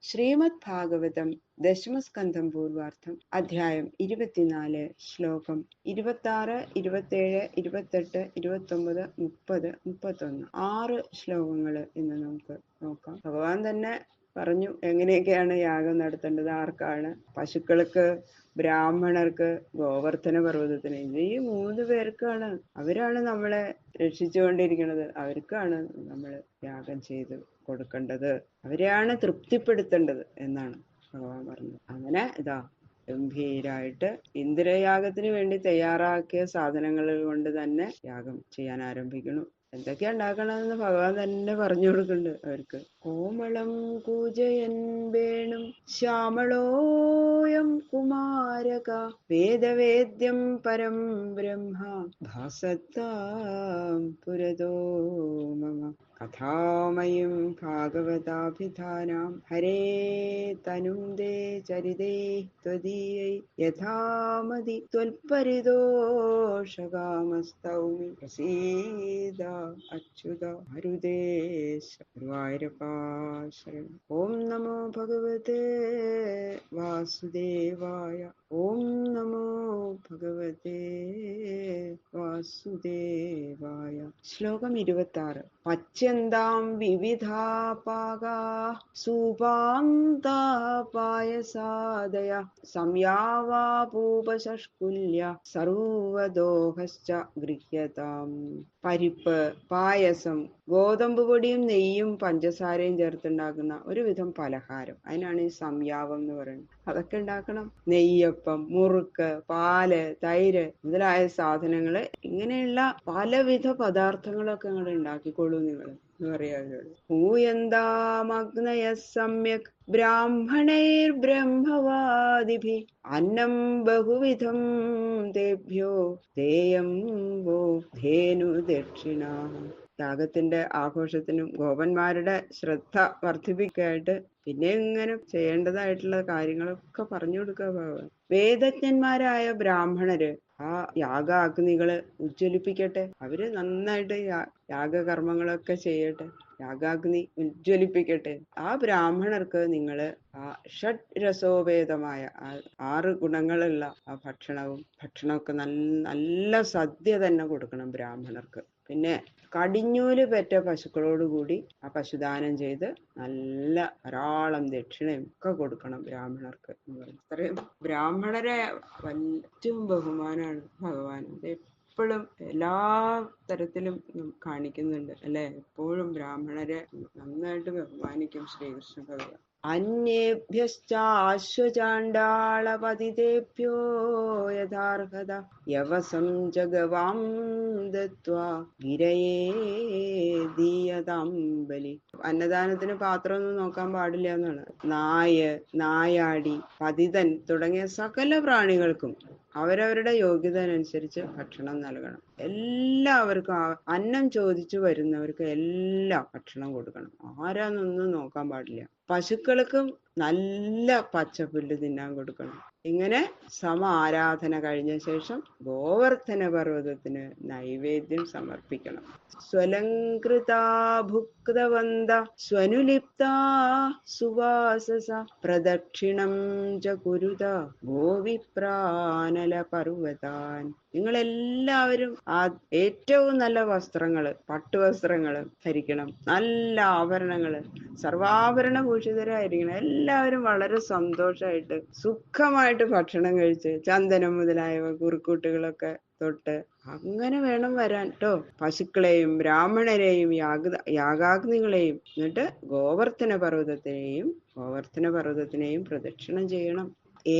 ശ്രീമദ് ഭാഗവതം ദശമസ്കന്ധം പൂർവാർത്ഥം അധ്യായം 24 ശ്ലോകം 26, 27, 28, 29, 30, 31 6 ശ്ലോകങ്ങൾ ഇന്ന് നമുക്ക് നോക്കാം. ഭഗവാൻ തന്നെ പറഞ്ഞു എങ്ങനെയൊക്കെയാണ് യാഗം നടത്തേണ്ടത്, ആർക്കാണ്, പശുക്കൾക്ക്, ബ്രാഹ്മണർക്ക്, ഗോവർദ്ധന പർവ്വതത്തിന്. ഇത് ഈ 3 പേർക്കാണ്. അവരാണ് നമ്മളെ രക്ഷിച്ചുകൊണ്ടിരിക്കുന്നത്. അവർക്കാണ് നമ്മൾ യാഗം ചെയ്ത് കൊടുക്കേണ്ടത്. അവരെയാണ് തൃപ്തിപ്പെടുത്തേണ്ടത് എന്നാണ് ഭഗവാൻ പറഞ്ഞത്. അങ്ങനെ ഇതാ ഗംഭീരായിട്ട് ഇന്ദ്രയാഗത്തിന് വേണ്ടി തയ്യാറാക്കിയ സാധനങ്ങൾ കൊണ്ട് തന്നെ യാഗം ചെയ്യാൻ ആരംഭിക്കുന്നു. എന്തൊക്കെയാ ഉണ്ടാക്കണമെന്ന് ഭഗവാൻ തന്നെ പറഞ്ഞു കൊടുക്കുന്നുണ്ട് അവർക്ക്. കോമളം കൂജയൻ വേണും ശ്യാമളോയം കുമാരക വേദവേദ്യം പരം ബ്രഹ്മ ഭാസത്താം പുരതോ മമ കഥാമയും ഭാഗവതാഭിധാനാം ഹരേ തനും ദേ ചരിതേ ത്വദീയൈ യഥാമതി ത്വൽപരിതോഷകാമസ്തൗമി പ്രസീദ അച്യുത ഹരുദേശ ഗുരുവായൂരപ്പാ ശരണം. ഓം നമോ ഭഗവതേ വാസുദേവായ. ഓം നമോ ഭഗവതേ വാസുദേവായ. ശ്ലോകം 26. പച്യന്താം വിവിധാപാകാ സൂപാന്താ പായസാദയ സംയാവാപൂപശഷ്കുല്യ സർവദോഹശ്ച ഗൃഹ്യതാം. പരിപ്പ്, പായസം, ഗോതമ്പ് പൊടിയും നെയ്യും പഞ്ചസാരയും ചേർത്തുണ്ടാക്കുന്ന ഒരുവിധം പലഹാരം, അതിനാണ് ഈ സംയാവം എന്ന് പറയുന്നത്. അതൊക്കെ ഉണ്ടാക്കണം. നെയ്യപ്പം, മുറുക്ക്, പാല്, തൈര് മുതലായ സാധനങ്ങള്, ഇങ്ങനെയുള്ള പലവിധ പദാർത്ഥങ്ങളൊക്കെ അങ്ങോട്ട് ഉണ്ടാക്കിക്കൊള്ളൂ നിങ്ങൾ എന്ന് പറയാറുണ്ട്. ഭൂയന്താമഗ്നയ സമ്യക് ബ്രാഹ്മണൈർ ബ്രഹ്മവാദിഭി അന്നം ബഹുവിധം തേഭ്യോ ദേയം വോ ധേനു ദക്ഷിണ. യാഗത്തിന്റെ ആഘോഷത്തിനും ഗോപന്മാരുടെ ശ്രദ്ധ വർദ്ധിപ്പിക്കായിട്ട് പിന്നെ ഇങ്ങനെ ചെയ്യേണ്ടതായിട്ടുള്ള കാര്യങ്ങളൊക്കെ പറഞ്ഞു കൊടുക്കുക ഭഗവാൻ. വേദജ്ഞന്മാരായ ബ്രാഹ്മണര് ആ യാഗാഗ്നികള് ഉജ്ജ്വലിപ്പിക്കട്ടെ. അവര് നന്നായിട്ട് യാഗകർമ്മങ്ങളൊക്കെ ചെയ്യട്ടെ. യാഗാഗ്നി ഉജ്ജ്വലിപ്പിക്കട്ടെ. ആ ബ്രാഹ്മണർക്ക് നിങ്ങള് ആ ഷഡ് രസോപേതമായ 6 ഗുണങ്ങളുള്ള ആ ഭക്ഷണമൊക്കെ നല്ല സദ്യ തന്നെ കൊടുക്കണം ബ്രാഹ്മണർക്ക്. പിന്നെ കടിഞ്ഞൂല് പെറ്റ പശുക്കളോടുകൂടി ആ പശുദാനം ചെയ്ത് നല്ല ധാരാളം ദക്ഷിണയും ഒക്കെ കൊടുക്കണം ബ്രാഹ്മണർക്ക് എന്ന് പറയും. അത്രയും ബ്രാഹ്മണരെ ഏറ്റവും ബഹുമാനാണ് ഭഗവാൻ. എപ്പോഴും എല്ലാ തരത്തിലും കാണിക്കുന്നുണ്ട് അല്ലെ. എപ്പോഴും ബ്രാഹ്മണരെ നന്നായിട്ട് ബഹുമാനിക്കും ശ്രീകൃഷ്ണ ഭഗവാൻ. അന്യേഭ്യശ്ചാശ്വചാണ്ഡാളപതിതേഭ്യോ യഥാർഹത യവസം ജഗവാം ദത്വാ ഗിരയേ ദീയതാം ബലി. അന്നദാനത്തിന് പാത്രമൊന്നും നോക്കാൻ പാടില്ല എന്നാണ്. നായാടി, പതിതൻ തുടങ്ങിയ സകല പ്രാണികൾക്കും അവരവരുടെ യോഗ്യത അനുസരിച്ച് ഭക്ഷണം നൽകണം. എല്ലാവർക്കും അന്നം ചോദിച്ചു വരുന്നവർക്ക് എല്ലാം ഭക്ഷണം കൊടുക്കണം. ആരാന്നൊന്നും നോക്കാൻ പാടില്ല. പശുക്കൾക്കും നല്ല പച്ചപ്പുല്ല് തിന്നാൻ കൊടുക്കണം. ഇങ്ങനെ ആരാധന കഴിഞ്ഞ ശേഷം ഗോവർദ്ധന പർവ്വതത്തിന് നൈവേദ്യം സമർപ്പിക്കണം. സ്വലംകൃതാ ഭുക്തവന്ത സ്വനുലിപ്താ സുവാസസ പ്രദക്ഷിണം ച കുരുത ഗോവിപ്രാനല പർവ്വതാൻ. നിങ്ങളെല്ലാവരും ആ ഏറ്റവും നല്ല വസ്ത്രങ്ങള്, പട്ടുവസ്ത്രങ്ങള് ധരിക്കണം. നല്ല ആഭരണങ്ങള്, സർവാഭരണ ഭൂഷിതരായിരിക്കണം. എല്ലാവരും വളരെ സന്തോഷമായിട്ട് സുഖമായിട്ട് ഭക്ഷണം കഴിച്ച് ചന്ദനം മുതലായവ കുറുക്കൂട്ടുകളൊക്കെ തൊട്ട് അങ്ങനെ വേണം വരാൻ കേട്ടോ. പശുക്കളെയും ബ്രാഹ്മണരെയും യാഗാഗ്നികളെയും എന്നിട്ട് ഗോവർദ്ധന പർവ്വതത്തിനെയും പ്രദക്ഷിണം ചെയ്യണം.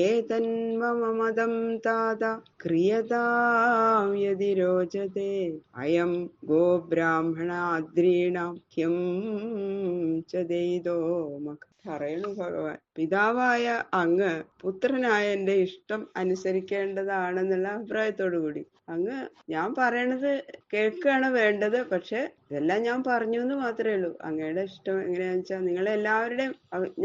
ഏതന്മമദം താത ക്രിയതാം യദി രോചതേ അയം ഗോബ്രാഹ്മണാദ്രീണാം ഹ്യം ച പറയണു ഭഗവാൻ. പിതാവായ അങ്ങ് പുത്രനായ എന്റെ ഇഷ്ടം അനുസരിക്കേണ്ടതാണെന്നുള്ള അഭിപ്രായത്തോടു കൂടി അങ്ങ് ഞാൻ പറയണത് കേൾക്കുകയാണ് വേണ്ടത്. പക്ഷെ ഇതെല്ലാം ഞാൻ പറഞ്ഞു എന്ന് മാത്രമേ ഉള്ളൂ. അങ്ങയുടെ ഇഷ്ടം എങ്ങനെയാണെന്ന് വെച്ചാൽ നിങ്ങളെല്ലാവരുടെയും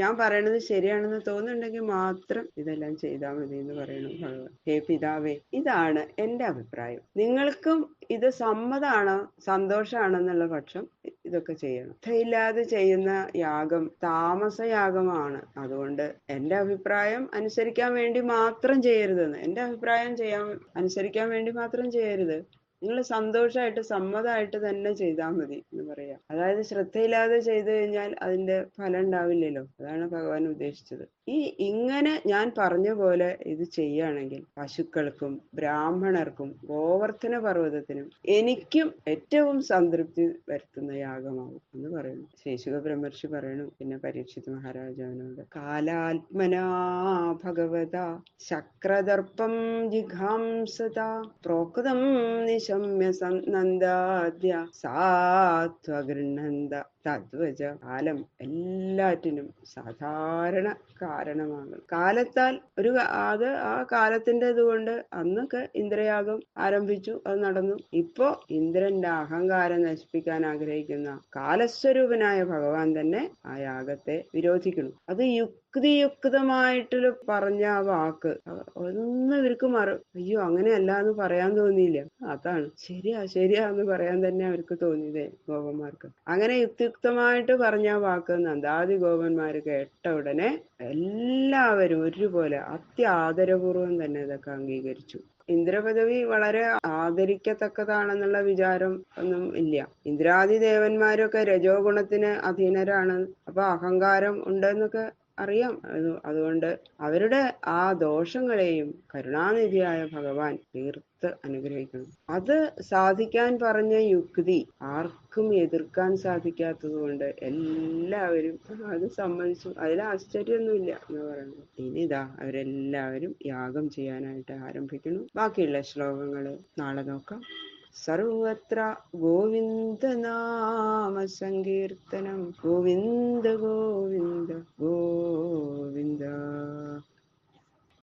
ഞാൻ പറയണത് ശരിയാണെന്ന് തോന്നുന്നുണ്ടെങ്കിൽ മാത്രം ഇതെല്ലാം ചെയ്താൽ മതി എന്ന് പറയണു ഭഗവാൻ. ഹേ പിതാവേ, ഇതാണ് എന്റെ അഭിപ്രായം. നിങ്ങൾക്കും ഇത് സമ്മതാണോ സന്തോഷാണെന്നുള്ള പക്ഷം ഇതൊക്കെ ചെയ്യണം. ഇല്ലാതെ ചെയ്യുന്ന യാഗം താമസയാഗമാണ്. അതുകൊണ്ട് എന്റെ അഭിപ്രായം അനുസരിക്കാൻ വേണ്ടി മാത്രം ചെയ്യരുതെന്ന്. എന്റെ അഭിപ്രായം അനുസരിക്കാൻ വേണ്ടി മാത്രം ചെയ്യരുത്. നിങ്ങൾ സന്തോഷമായിട്ട് സമ്മതമായിട്ട് തന്നെ ചെയ്താൽ മതി എന്ന് പറയാം. അതായത് ശ്രദ്ധയില്ലാതെ ചെയ്തു കഴിഞ്ഞാൽ അതിന്റെ ഫലം ഉണ്ടാവില്ലല്ലോ. അതാണ് ഭഗവാൻ ഉദ്ദേശിച്ചത്. ഇങ്ങനെ ഞാൻ പറഞ്ഞ പോലെ ഇത് ചെയ്യുകയാണെങ്കിൽ പശുക്കൾക്കും ബ്രാഹ്മണർക്കും ഗോവർദ്ധന പർവ്വതത്തിനും എനിക്കും ഏറ്റവും സംതൃപ്തി വരുത്തുന്ന യാഗമാവും എന്ന് പറയുന്നു. ശേഷുക ബ്രഹ്മർഷി പറയണു. പിന്നെ പരീക്ഷിത് മഹാരാജാവിനോട് കാലാത്മനാ ഭഗവത ശക്രദർപ്പം ജിഘാംസത പ്രോക്തം നിശമ്യ നന്ദാദ്യ സാത്വഗൃഹന്ത തദ്വച. കാലം എല്ലാറ്റിനും സാധാരണ കാരണമാണ്. കാലത്താൽ അത് ആ കാലത്തിന്റെ ഇതുകൊണ്ട് അന്നൊക്കെ ഇന്ദ്രയാഗം ആരംഭിച്ചു, അത് നടന്നു. ഇപ്പോ ഇന്ദ്രന്റെ അഹങ്കാരം നശിപ്പിക്കാൻ ആഗ്രഹിക്കുന്ന കാലസ്വരൂപനായ ഭഗവാൻ തന്നെ ആ യാഗത്തെ വിരോധിക്കണം. അത് യുക്തിയുക്തമായിട്ട് പറഞ്ഞ ആ വാക്ക് ഒന്നും ഇവർക്ക് അയ്യോ അങ്ങനെയല്ല എന്ന് പറയാൻ തോന്നിയില്ല. അതാണ് ശരിയാ എന്ന് പറയാൻ തന്നെ അവർക്ക് തോന്നിയതേ ഗോപന്മാർക്ക്. അങ്ങനെ യുക്തിയുക്തമായിട്ട് പറഞ്ഞ വാക്ക് നന്ദാദി ഗോപന്മാര് കേട്ട ഉടനെ എല്ലാവരും ഒരുപോലെ അത്യാദരപൂർവം തന്നെ ഇതൊക്കെ അംഗീകരിച്ചു. ഇന്ദ്രപദവി വളരെ ആദരിക്കത്തക്കതാണെന്നുള്ള വിചാരം ഒന്നും ഇല്ല. ഇന്ദ്രാദി ദേവന്മാരൊക്കെ രജോ ഗുണത്തിന് അധീനരാണ്. അപ്പൊ അഹങ്കാരം ഉണ്ടെന്നൊക്കെ അറിയാം. അതുകൊണ്ട് അവരുടെ ആ ദോഷങ്ങളെയും കരുണാനിധിയായ ഭഗവാൻ തീർത്ത് അനുഗ്രഹിക്കണം. അത് സാധിക്കാൻ പറഞ്ഞ യുക്തി ആർക്കും എതിർക്കാൻ സാധിക്കാത്തത് കൊണ്ട് എല്ലാവരും അത് സമ്മതിച്ചു. അതിൽ ആശ്ചര്യമൊന്നുമില്ല എന്ന് പറയുന്നത്. ഇനിതാ അവരെല്ലാവരും യാഗം ചെയ്യാനായിട്ട് ആരംഭിക്കുന്നു. ബാക്കിയുള്ള ശ്ലോകങ്ങള് നാളെ നോക്കാം. സർവത്ര ഗോവിന്ദ നാമ സങ്കീർത്തനം. ഗോവിന്ദ ഗോവിന്ദ